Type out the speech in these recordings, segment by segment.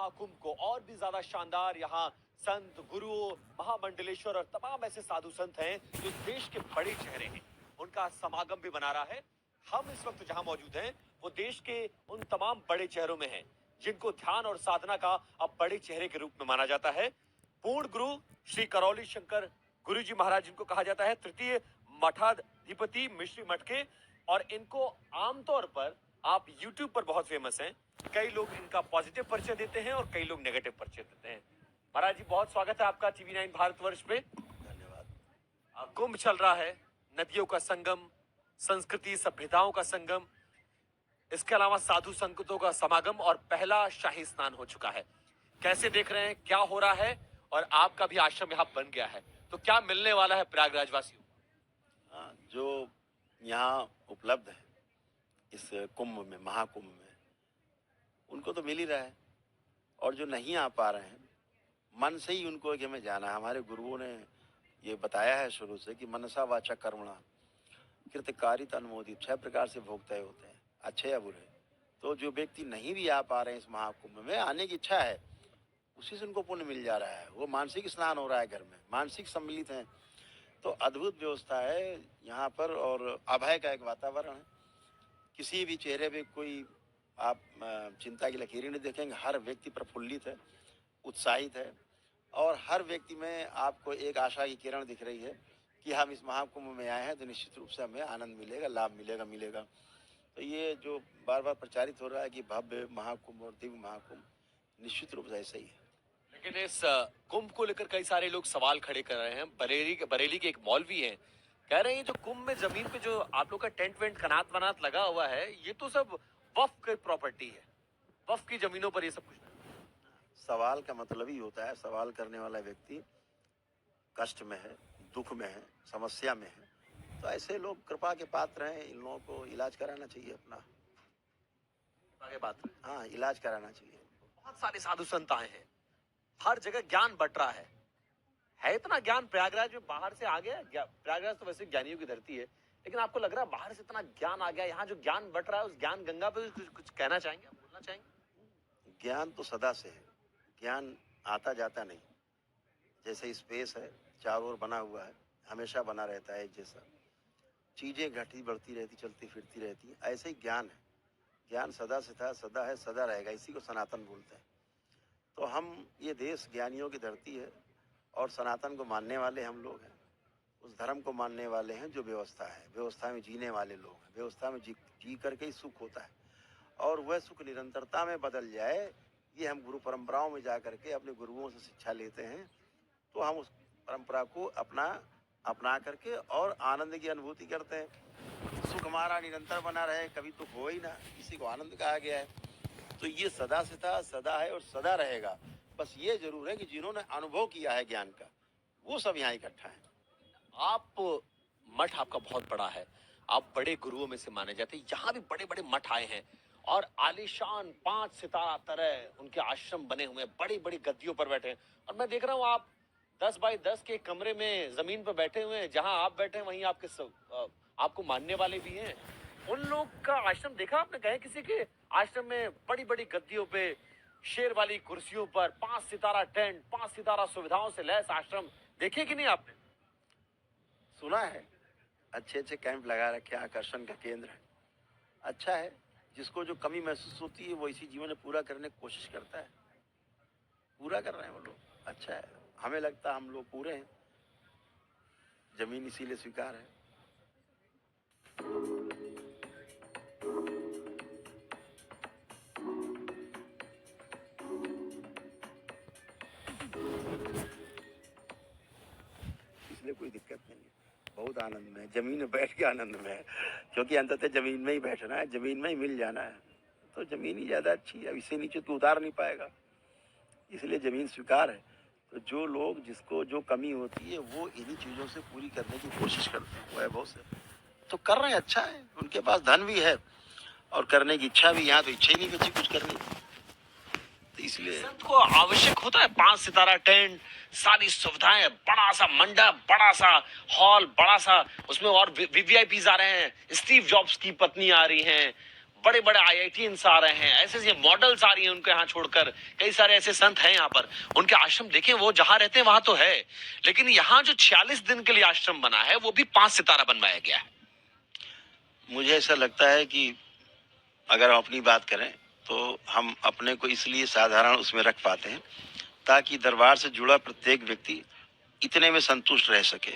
महाकुंभ को और भी ज्यादा शानदार यहाँ संत, गुरुओं, महामंडलेश्वर और तमाम ऐसे साधु संत हैं जो देश के बड़े चेहरे हैं, उनका समागम भी बना रहा है। हम इस वक्त जहां मौजूद हैं वो देश के उन तमाम बड़े चेहरों में हैं जिनको ध्यान और साधना का अब बड़े चेहरे के रूप में माना जाता है। पूर्ण गुरु श्री करौली शंकर गुरु जी महाराज, जिनको कहा जाता है तृतीय मठाधिपति मिश्री मठ के, और इनको आमतौर पर आप YouTube पर बहुत फेमस हैं। कई लोग इनका पॉजिटिव परिचय देते हैं और कई लोग नेगेटिव परिचय देते हैं। महाराज जी, बहुत स्वागत है आपका TV9 भारतवर्ष पे। धन्यवाद। कुंभ चल रहा है, नदियों का संगम, संस्कृति सभ्यताओं का संगम, इसके अलावा साधु संतों का समागम और पहला शाही स्नान हो चुका है। कैसे देख रहे हैं, क्या हो रहा है? और आपका भी आश्रम यहाँ बन गया है, तो क्या मिलने वाला है प्रयागराज वासियों? जो यहाँ उपलब्ध है इस कुंभ में, महाकुंभ में, उनको तो मिल ही रहा है, और जो नहीं आ पा रहे हैं मन से ही उनको कि हमें जाना है। हमारे गुरुओं ने ये बताया है शुरू से कि मनसा वाचा कर्मणा कृतकारित अनुमोदित 6 प्रकार से भोग तय होते हैं, अच्छे या बुरे। तो जो व्यक्ति नहीं भी आ पा रहे हैं इस महाकुंभ में, आने की इच्छा है, उसी से उनको पुण्य मिल जा रहा है। वो मानसिक स्नान हो रहा है घर में, मानसिक सम्मिलित हैं। तो अद्भुत व्यवस्था है यहाँ पर, और अभय का एक वातावरण है। किसी भी चेहरे पे कोई आप चिंता की लकीरें नहीं देखेंगे। हर व्यक्ति प्रफुल्लित है, उत्साहित है, और हर व्यक्ति में आपको एक आशा की किरण दिख रही है कि हम इस महाकुंभ में आए हैं तो निश्चित रूप से हमें आनंद मिलेगा, लाभ मिलेगा। तो ये जो बार बार प्रचारित हो रहा है कि भव्य महाकुंभ और दिव्य महाकुंभ, निश्चित रूप से ऐसा ही है। लेकिन इस कुंभ को लेकर कई सारे लोग सवाल खड़े कर रहे हैं। बरेली के एक मौलवी हैं, कह रहे हैं जो कुंभ में जमीन पे जो आप लोग का टेंट वेंट कनात वनात लगा हुआ है, ये तो सब वक्फ की प्रॉपर्टी है, वक्फ की जमीनों पर ये सब कुछ नहीं। सवाल का मतलब ही होता है, सवाल करने वाला व्यक्ति कष्ट में है, दुख में है, समस्या में है, तो ऐसे लोग कृपा के पात्र हैं। इन लोगों को इलाज कराना चाहिए अपना। आगे बात है। हाँ, इलाज कराना चाहिए। बहुत सारे साधु संत आए हैं, हर जगह ज्ञान बट रहा है इतना ज्ञान प्रयागराज में बाहर से आ गया। प्रयागराज तो वैसे ज्ञानियों की धरती है, लेकिन आपको लग रहा है बाहर से इतना ज्ञान आ गया, यहाँ जो ज्ञान बट रहा है उस ज्ञान गंगा पे कुछ कहना चाहेंगे, बोलना चाहेंगे? ज्ञान तो सदा से है, ज्ञान आता जाता नहीं। जैसे स्पेस है, चारों ओर बना हुआ है, हमेशा बना रहता है एक जैसा, चीजें घटी बढ़ती रहती, चलती फिरती रहती, ऐसे ही ज्ञान है। ज्ञान सदा से था, सदा है, सदा रहेगा, इसी को सनातन बोलते हैं। तो हम, ये देश ज्ञानियों की धरती है, और सनातन को मानने वाले हम लोग हैं। उस धर्म को मानने वाले हैं जो व्यवस्था है, व्यवस्था में जीने वाले लोग हैं। व्यवस्था में जी करके ही सुख होता है, और वह सुख निरंतरता में बदल जाए, ये हम गुरु परंपराओं में जा करके अपने गुरुओं से शिक्षा लेते हैं। तो हम उस परंपरा को अपना करके और आनंद की अनुभूति करते हैं। सुख हमारा निरंतर बना रहे, कभी तो हो ही ना, इसी को आनंद कहा गया है। तो ये सदा से था, सदा है और सदा रहेगा। बस ये जरूर है कि जिन्होंने अनुभव किया है ज्ञान का, वो सब यहाँ इकट्ठा है। आप, मठ आपका बहुत बड़ा है, आप बड़े गुरुओं में से माने जाते हैं। यहाँ भी बड़े बड़े मठ आए हैं और आलीशान 5 सितारा तरह उनके आश्रम बने हुए हैं, बड़ी बड़ी गद्दियों पर बैठे हैं। और मैं देख रहा हूँ आप 10 बाई 10 के कमरे में जमीन पर बैठे हुए हैं। जहां आप बैठे हैं वहीं आपको मानने वाले भी हैं। उन लोग का आश्रम देखा आपने? कहे किसी के आश्रम में बड़ी बड़ी गद्दियों पे, शेर वाली कुर्सियों पर, 5 सितारा टेंट, 5 सितारा सुविधाओं से लैस आश्रम देखे कि नहीं आपने? सुना है, अच्छे अच्छे कैंप लगा रखे, आकर्षण का केंद्र है। अच्छा है, जिसको जो कमी महसूस होती है वो इसी जीवन में पूरा करने की कोशिश करता है। पूरा कर रहे हैं वो लोग, अच्छा है। हमें लगता है हम लोग पूरे हैं, जमीन इसीलिए स्वीकार है। इसलिए कोई दिक्कत नहीं है, बहुत आनंद में है, जमीन में बैठ के आनंद में है, क्योंकि अंततः जमीन में ही बैठना है, जमीन में ही मिल जाना है। तो जमीन ही ज्यादा अच्छी है, इससे नीचे तो उतार नहीं पाएगा, इसलिए जमीन स्वीकार है। तो जो लोग, जिसको जो कमी होती है, वो इन्हीं चीजों से पूरी करने की कोशिश करते हैं, वैभव से तो कर रहे हैं। अच्छा है, उनके पास धन भी है और करने की इच्छा भी। यहाँ तो इच्छा ही नहीं बची कुछ करने की, तो इसलिए संत को आवश्यक होता है 5 सितारा टेंट, सारी सुविधाएं, बड़ा सा मंडप, बड़ा सा हॉल, बड़ा सा, उसमें और वीवीआईपीज आ रहे हैं, स्टीव जॉब्स की पत्नी आ रही हैं, बड़े बड़े IITians आ रहे हैं, ऐसे ऐसे मॉडल्स आ रही हैं उनके यहाँ छोड़कर, कई सारे ऐसे संत हैं यहाँ पर, उनके आश्रम देखें, वो जहां रहते हैं वहां तो है, लेकिन यहाँ जो 46 दिन के लिए आश्रम बना है वो भी 5 सितारा बनवाया गया है। मुझे ऐसा लगता है कि अगर हम अपनी बात करें तो हम अपने को इसलिए साधारण उसमें रख पाते हैं ताकि दरबार से जुड़ा प्रत्येक व्यक्ति इतने में संतुष्ट रह सके।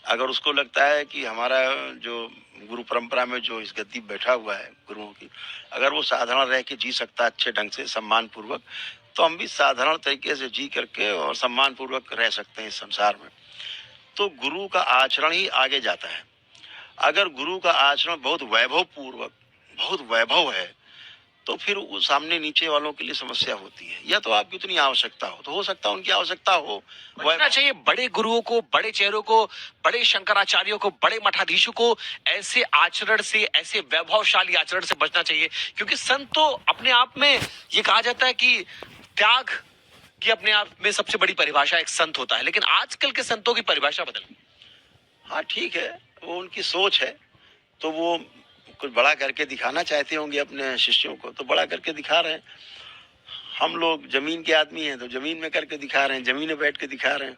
अगर उसको लगता है कि हमारा जो गुरु परंपरा में जो इस गद्दी बैठा हुआ है गुरुओं की, अगर वो साधारण रह के जी सकता है अच्छे ढंग से सम्मान पूर्वक, तो हम भी साधारण तरीके से जी करके और सम्मान पूर्वक रह सकते हैं इस संसार में। तो गुरु का आचरण ही आगे जाता है। अगर गुरु का आचरण बहुत वैभव पूर्वक, बहुत वैभव है, तो फिर वो सामने नीचे वालों के लिए समस्या होती है। या तो आपकी उतनी आवश्यकता हो सकता है उनकी आवश्यकता हो, बचना चाहिए बड़े गुरुओं को, बड़े चेहरों को, बड़े शंकराचार्यों को, बड़े मठाधीशों को ऐसे आचरण से, ऐसे वैभवशाली आचरण से बचना चाहिए, क्योंकि संत तो अपने आप में, ये कहा जाता है कि त्याग की अपने आप में सबसे बड़ी परिभाषा एक संत होता है, लेकिन आजकल के संतों की परिभाषा बदल गई। हाँ ठीक है, वो उनकी सोच है, तो वो कुछ बड़ा करके दिखाना चाहते होंगे अपने शिष्यों को, तो बड़ा करके दिखा रहे हैं। हम लोग जमीन के आदमी हैं तो जमीन में करके दिखा रहे हैं, जमीन में बैठ के दिखा रहे हैं।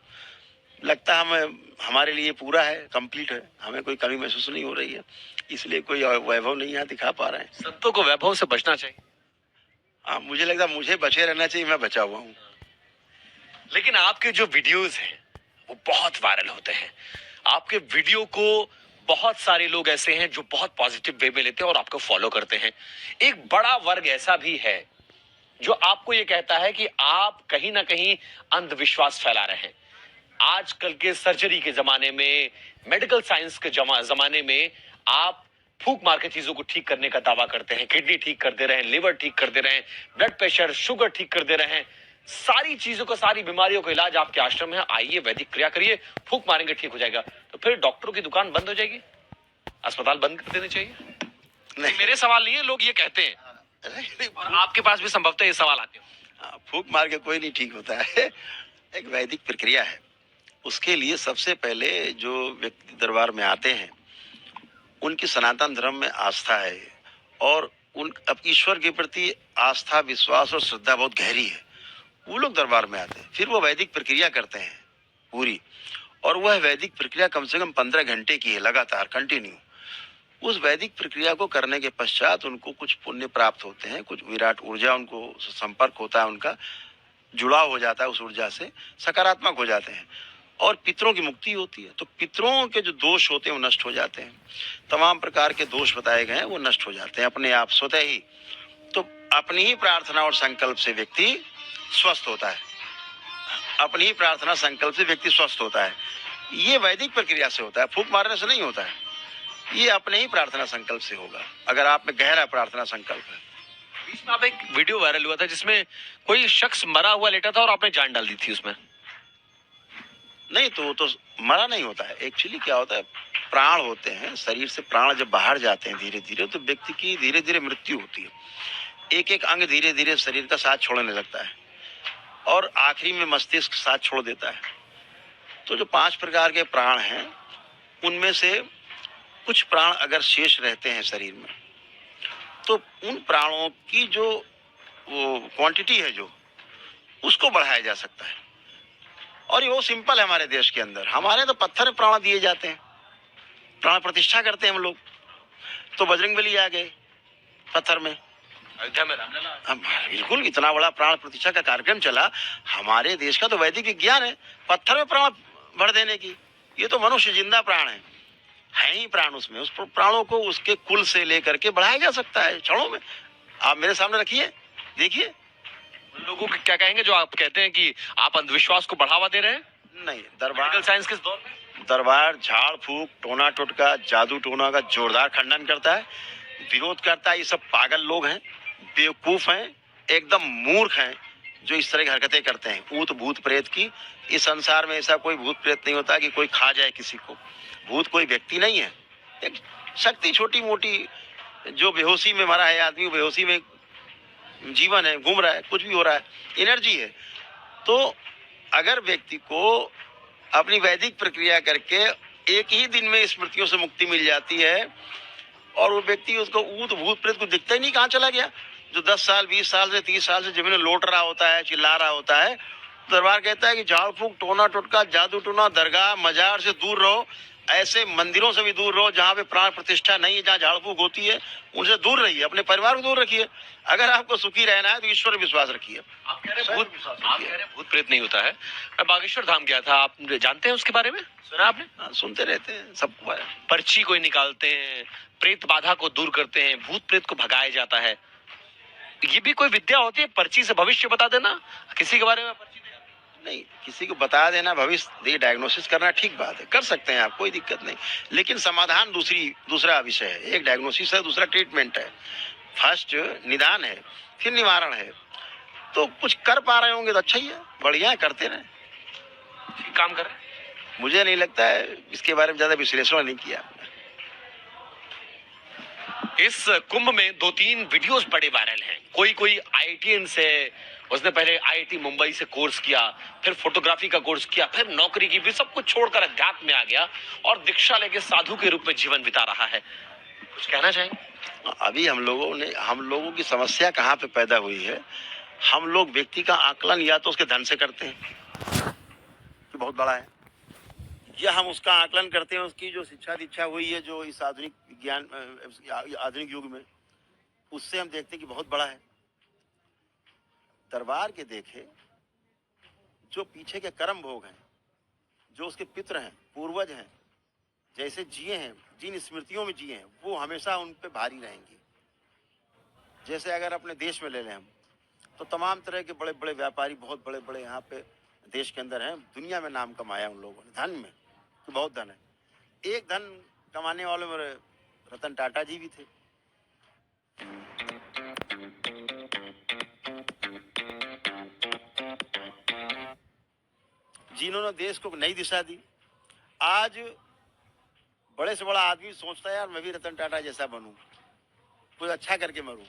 लगता है हमें, हमारे लिए पूरा है, कंप्लीट है, हमें कोई कमी महसूस नहीं हो रही है, इसलिए कोई वैभव नहीं यहाँ दिखा पा रहे हैं। संतों को वैभव से बचना चाहिए। हाँ, मुझे लगता है मुझे बचे रहना चाहिए, मैं बचा हुआ हूँ। लेकिन आपके जो वीडियोस हैं वो बहुत वायरल होते हैं। आपके वीडियो को बहुत सारे लोग ऐसे हैं जो बहुत पॉजिटिव वे में लेते हैं और आपको फॉलो करते हैं। एक बड़ा वर्ग ऐसा भी है जो आपको ये कहता है कि आप कहीं ना कहीं अंधविश्वास फैला रहे हैं। आजकल के सर्जरी के जमाने में, मेडिकल साइंस के जमाने में आप फूक मार के चीजों को ठीक करने का दावा करते हैं। किडनी ठीक कर दे रहे हैं, लिवर ठीक कर दे रहे हैं, ब्लड प्रेशर, शुगर ठीक कर दे रहे हैं। सारी चीजों का, सारी बीमारियों का इलाज आपके आश्रम में। आइए, वैदिक क्रिया करिए, फूक मारेंगे ठीक हो जाएगा। तो फिर डॉक्टरों की दुकान बंद हो जाएगी, अस्पताल बंद कर देने चाहिए? नहीं, मेरे सवाल नहीं है, लोग ये कहते हैं और आपके पास भी संभवतः ये सवाल आते हो। फूक मार के कोई नहीं ठीक होता है। एक वैदिक प्रक्रिया है, उसके लिए सबसे पहले जो व्यक्ति दरबार में आते हैं उनकी सनातन धर्म में आस्था है और उन अब ईश्वर के प्रति आस्था, विश्वास और श्रद्धा बहुत गहरी है। वो लोग दरबार में आते हैं, फिर वो वैदिक प्रक्रिया करते हैं पूरी, और वह वैदिक प्रक्रिया कम से कम 15 घंटे की है, लगातार कंटिन्यू। उस वैदिक प्रक्रिया को करने के पश्चात उनको कुछ पुण्य प्राप्त होते हैं, कुछ विराट ऊर्जा उनको संपर्क होता है, उनका जुड़ाव हो जाता है, उस ऊर्जा से सकारात्मक हो जाते हैं और पितरों की मुक्ति होती है। तो पितरों के जो दोष होते हैं वो नष्ट हो जाते हैं, तमाम प्रकार के दोष बताए गए हैं वो नष्ट हो जाते हैं अपने आप स्वतः ही। तो अपनी ही प्रार्थना और संकल्प से व्यक्ति स्वस्थ होता है, अपनी ही प्रार्थना संकल्प से व्यक्ति स्वस्थ होता है। ये वैदिक प्रक्रिया से होता है, फूक मारने से नहीं होता है, ये अपने ही प्रार्थना संकल्प से होगा, अगर आप में गहरा प्रार्थना संकल्प है। बीच में आप एक वीडियो वायरल हुआ था जिसमें कोई शख्स मरा हुआ लेटा था और आपने जान डाल दी थी उसमें। नहीं, तो वो तो मरा नहीं होता है। एक्चुअली क्या होता है, प्राण होते हैं, शरीर से प्राण जब बाहर जाते हैं धीरे धीरे, तो व्यक्ति की धीरे धीरे मृत्यु होती है। एक एक अंग धीरे धीरे शरीर का साथ छोड़ने लगता है और आखिरी में मस्तिष्क साथ छोड़ देता है। तो जो 5 प्रकार के प्राण हैं उनमें से कुछ प्राण अगर शेष रहते हैं शरीर में, तो उन प्राणों की जो वो क्वांटिटी है जो, उसको बढ़ाया जा सकता है। और ये वो सिंपल है हमारे देश के अंदर। हमारे तो पत्थर में प्राण दिए जाते हैं, प्राण प्रतिष्ठा करते हैं हम लोग। तो बजरंगबली आ गए पत्थर में, अयोध्या में रामलला। बिल्कुल, इतना बड़ा प्राण प्रतिष्ठा का कार्यक्रम चला। हमारे देश का तो वैदिक विज्ञान है पत्थर में प्राण भर देने की। ये तो मनुष्य जिंदा प्राण है ही प्राण उसमें। उस प्राणों को उसके कुल से लेकर के बढ़ाया जा सकता है क्षणों में। आप मेरे सामने रखिए, देखिए। लोगों को क्या कहेंगे जो आप कहते हैं कि आप अंधविश्वास को बढ़ावा दे रहे हैं? नहीं, दरबार साइंस किस दौर में? दरबार झाड़ फूक, टोना टोटका, जादू टोना का जोरदार खंडन करता है, विरोध करता है। ये सब पागल लोग हैं, बेवकूफ हैं, एकदम मूर्ख हैं जो इस तरह की हरकतें करते हैं। ऊत भूत प्रेत की, इस संसार में ऐसा कोई भूत प्रेत नहीं होता कि कोई खा जाए किसी को। भूत कोई व्यक्ति नहीं है, एक शक्ति छोटी मोटी, जो बेहोशी में मरा है आदमी, बेहोशी में जीवन है, घूम रहा है, कुछ भी हो रहा है, एनर्जी है। तो अगर व्यक्ति को अपनी वैदिक प्रक्रिया करके एक ही दिन में स्मृतियों से मुक्ति मिल जाती है, और वो व्यक्ति उसको भूत प्रेत को दिखता ही नहीं, कहाँ चला गया। जो 10 साल 20 साल से 30 साल से जमीन में लौट रहा होता है, चिल्ला रहा होता है, दरबार कहता है कि झाड़ फूक, टोना टोटका, जादू टोना, दरगाह मजार से दूर रहो, ऐसे मंदिरों से भी दूर रहो जहाँ पे प्राण प्रतिष्ठा नहीं है, जहाँ झाड़ फूक होती है, उनसे दूर रहिए, अपने परिवार को दूर रखिए। अगर आपको सुखी रहना है तो ईश्वर पर विश्वास रखिए। आप कह रहे हैं भूत प्रेत नहीं होता है। मैं बागेश्वर धाम गया था, आप जानते हैं उसके बारे में, सुना आपने? हाँ, सुनते रहते हैं सबको। पर्ची कोई निकालते हैं, प्रेत बाधा को दूर करते हैं, भूत प्रेत को भगाया जाता है। ये भी कोई विद्या होती है, पर्ची से भविष्य बता देना किसी के बारे में? पर्ची नहीं, किसी को बता देना, भविष्य डायग्नोसिस करना ठीक बात है, कर सकते हैं आप, कोई दिक्कत नहीं। लेकिन समाधान दूसरा विषय है। एक डायग्नोसिस है, दूसरा ट्रीटमेंट है। फर्स्ट निदान है, फिर निवारण है। तो कुछ कर पा रहे होंगे तो अच्छा ही है, बढ़िया है, करते रहे, काम कर रहे हैं। मुझे नहीं लगता है इसके बारे में ज्यादा विश्लेषण नहीं किया। इस कुंभ में 2-3 वीडियोस बड़े वायरल हैं। कोई आईआईटीएन से, उसने पहले आईआईटी मुंबई से कोर्स किया, फिर फोटोग्राफी का कोर्स किया, फिर नौकरी की, भी सब कुछ छोड़कर अध्यात्म में आ गया और दीक्षा लेके साधु के रूप में जीवन बिता रहा है। कुछ कहना चाहेंगे? अभी हम लोगों की समस्या कहाँ पे पैदा हुई है। हम लोग व्यक्ति का आकलन या तो उसके धन से करते हैं कि बहुत बड़ा है, या हम उसका आकलन करते हैं उसकी जो शिक्षा दीक्षा हुई है, जो इस आधुनिक विज्ञान आधुनिक युग में, उससे हम देखते हैं कि बहुत बड़ा है। दरबार के देखे जो पीछे के कर्म भोग हैं, जो उसके पितर हैं, पूर्वज हैं, जैसे जिए हैं, जिन स्मृतियों में जिए हैं, वो हमेशा उन पे भारी रहेंगी। जैसे अगर अपने देश में ले लें हम, तो तमाम तरह के बड़े बड़े व्यापारी, बहुत बड़े बड़े यहाँ पे देश के अंदर हैं, दुनिया में नाम कमाया उन लोगों ने, धन में तो बहुत धन है। एक धन कमाने वाले मेरे रतन टाटा जी भी थे। जिन्होंने देश को नई दिशा दी। आज बड़े से बड़ा आदमी सोचता है यार मैं भी रतन टाटा जैसा बनूं, कुछ अच्छा करके मरूं,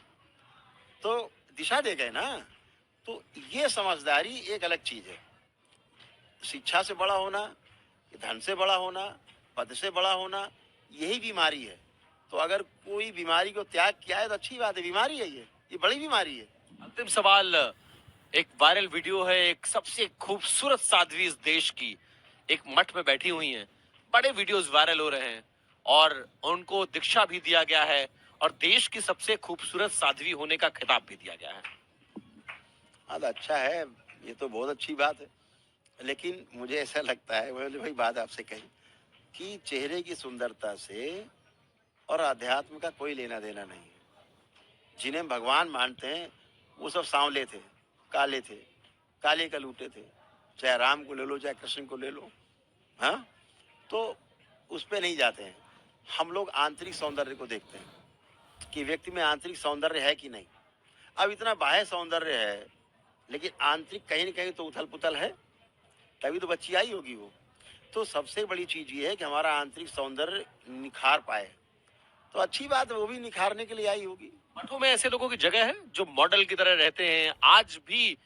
तो दिशा दे गए ना। तो ये समझदारी एक अलग चीज है। शिक्षा से बड़ा होना, धन से बड़ा होना, पद से बड़ा होना, यही बीमारी है। तो अगर कोई बीमारी को त्याग किया है तो अच्छी बात है। बीमारी है ये बड़ी बीमारी है। अंतिम सवाल, एक वायरल वीडियो है, एक सबसे खूबसूरत साध्वी इस देश की एक मठ में बैठी हुई हैं। बड़े वीडियोस वायरल हो रहे हैं और उनको दीक्षा भी दिया गया है और देश की सबसे खूबसूरत साध्वी होने का खिताब भी दिया गया है। हाँ, तो अच्छा है, ये तो बहुत अच्छी बात है। लेकिन मुझे ऐसा लगता है, मैंने भाई बात आपसे कही कि चेहरे की सुंदरता से और अध्यात्म का कोई लेना देना नहीं है। जिन्हें भगवान मानते हैं वो सब सांवले थे, काले थे, काले कलूटे थे। चाहे राम को ले लो, चाहे कृष्ण को ले लो, हाँ, तो उस पे नहीं जाते हैं। हम लोग आंतरिक सौंदर्य को देखते हैं कि व्यक्ति में आंतरिक सौंदर्य है कि नहीं। अब इतना बाह्य सौंदर्य है, लेकिन आंतरिक कहीं न कहीं तो उथल पुथल है, तभी तो बच्ची आई होगी वो। तो सबसे बड़ी चीज ये है कि हमारा आंतरिक सौंदर्य निखार पाए, तो अच्छी बात है, वो भी निखारने के लिए आई होगी। मठों में ऐसे लोगों की जगह है जो मॉडल की तरह रहते हैं आज भी।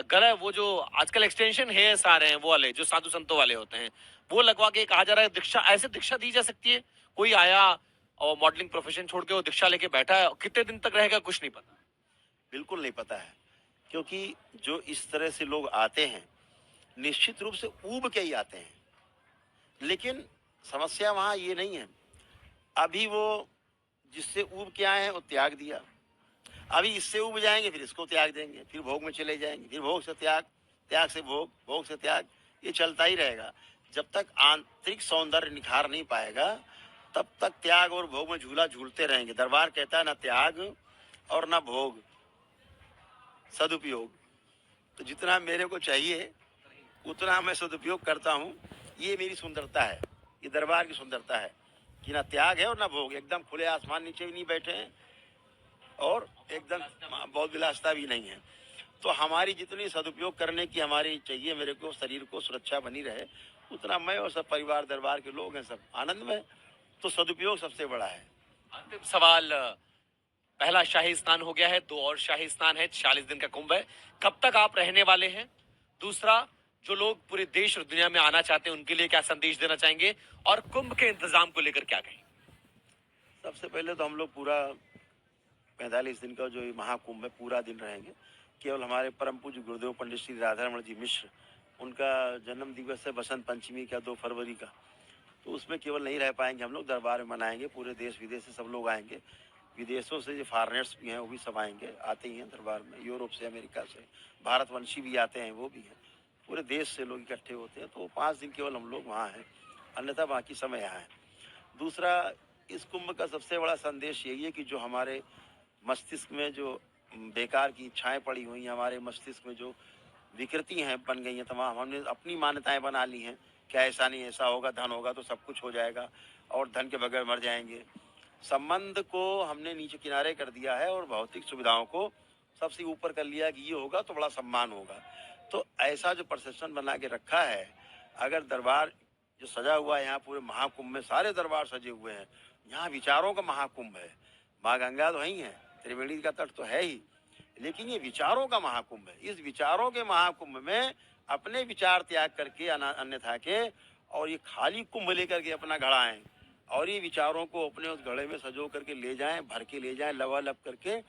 गला, वो जो आजकल एक्सटेंशन हेयर्स आ रहे हैं, वो वाले जो साधु संतों वाले होते हैं, वो लगवा के कहा जा रहा है दीक्षा, ऐसे दीक्षा दी जा सकती है। कोई आया और मॉडलिंग प्रोफेशन छोड़ के वो दीक्षा लेके बैठा है, कितने दिन तक रहेगा कुछ नहीं पता। बिल्कुल नहीं पता है, क्योंकि जो इस तरह से लोग आते हैं निश्चित रूप से ऊब के ही आते हैं। लेकिन समस्या वहां ये नहीं है। अभी वो जिससे ऊब के आए हैं वो त्याग दिया, अभी इससे ऊब जाएंगे, फिर इसको त्याग देंगे, फिर भोग में चले जाएंगे, फिर भोग से त्याग, त्याग से भोग, भोग से त्याग, ये चलता ही रहेगा। जब तक आंतरिक सौंदर्य निखार नहीं पाएगा तब तक त्याग और भोग में झूला झूलते रहेंगे। दरबार कहता है ना त्याग और ना भोग, सदुपयोग। तो जितना मेरे को चाहिए उतना मैं सदुपयोग करता हूँ। ये मेरी सुंदरता है, ये दरबार की सुंदरता है कि ना त्याग है और ना भोग। एकदम खुले आसमान नीचे भी नहीं बैठे हैं और एकदम बहुत विलासता भी नहीं है। तो हमारी जितनी सदुपयोग करने की हमारी चाहिए, मेरे को शरीर को सुरक्षा बनी रहे, उतना मैं और सब परिवार दरबार के लोग हैं सब आनंद में। तो सदुपयोग सबसे बड़ा है। अंतिम सवाल, पहला शाही स्नान हो गया है, 2 और शाही स्नान है, 40 दिन का कुंभ है, कब तक आप रहने वाले हैं? दूसरा, जो लोग पूरे देश और दुनिया में आना चाहते हैं उनके लिए क्या संदेश देना चाहेंगे और कुंभ के इंतजाम को लेकर क्या कहेंगे? सबसे पहले तो हम लोग पूरा 45 दिन का जो ये महाकुंभ है पूरा दिन रहेंगे। केवल हमारे परम पूज्य गुरुदेव पंडित श्री राधारमण जी मिश्र, उनका जन्म दिवस है बसंत पंचमी का 2 फरवरी का, तो उसमें केवल नहीं रह पाएंगे हम लोग, दरबार में मनाएंगे। पूरे देश विदेश से सब लोग आएंगे, विदेशों से जो फॉरेनर्स भी हैं वो भी सब आएंगे, आते ही हैं दरबार में, यूरोप से, अमेरिका से, भारतवंशी भी आते हैं, वो भी हैं, पूरे देश से लोग इकट्ठे होते हैं। तो 5 दिन केवल हम लोग वहाँ हैं, अन्यथा बाकी समय यहाँ है। दूसरा, इस कुंभ का सबसे बड़ा संदेश यही है कि जो हमारे मस्तिष्क में जो बेकार की इच्छाएं पड़ी हुई हैं, हमारे मस्तिष्क में जो विकृति हैं बन गई हैं तमाम, हमने अपनी मान्यताएं बना ली हैं कि ऐसा नहीं, ऐसा होगा, धन होगा तो सब कुछ हो जाएगा और धन के बगैर मर जाएंगे। संबंध को हमने नीचे किनारे कर दिया है और भौतिक सुविधाओं को सबसे ऊपर कर लिया कि ये होगा तो बड़ा सम्मान होगा। तो ऐसा जो परसेप्शन बना के रखा है, अगर दरबार जो सजा हुआ है यहाँ पूरे महाकुंभ में, सारे दरबार सजे हुए हैं, यहाँ विचारों का महाकुंभ है। माँ गंगा तो वही है, त्रिवेणी का तट तो है ही, लेकिन ये विचारों का महाकुंभ है। इस विचारों के महाकुंभ में अपने विचार त्याग करके अन्यथा के, और ये खाली कुंभ लेकर के अपना घड़ा है, और ये विचारों को अपने उस घड़े में सजो करके ले जाएं, भर के ले जाएं, लबालब करके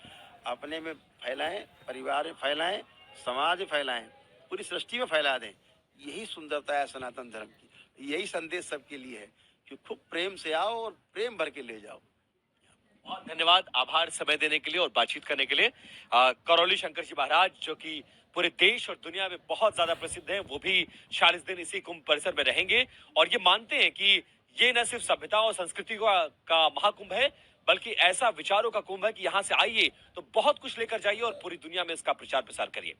अपने में फैलाएं, परिवार में फैलाएं, समाज में फैलाएं, पूरी सृष्टि में फैला दें। यही सुंदरता है सनातन धर्म की, यही संदेश सबके लिए है कि खूब प्रेम से आओ और प्रेम भर के ले जाओ। बहुत धन्यवाद, आभार समय देने के लिए और बातचीत करने के लिए। करौली शंकर जी महाराज जो कि पूरे देश और दुनिया में बहुत ज्यादा प्रसिद्ध हैं, वो भी 40 दिन इसी कुंभ परिसर में रहेंगे और ये मानते हैं कि ये न सिर्फ सभ्यता और संस्कृति का महाकुंभ है, बल्कि ऐसा विचारों का कुंभ है कि यहाँ से आइए तो बहुत कुछ लेकर जाइए और पूरी दुनिया में इसका प्रचार प्रसार करिए।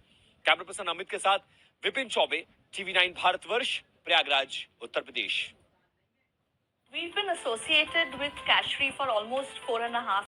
कैमरा पर्सन अमित के साथ Vipin Choubey, TV9 Bharatvarsh, Prayagraj, Uttar Pradesh. We've been associated with Cashfree for almost 4.5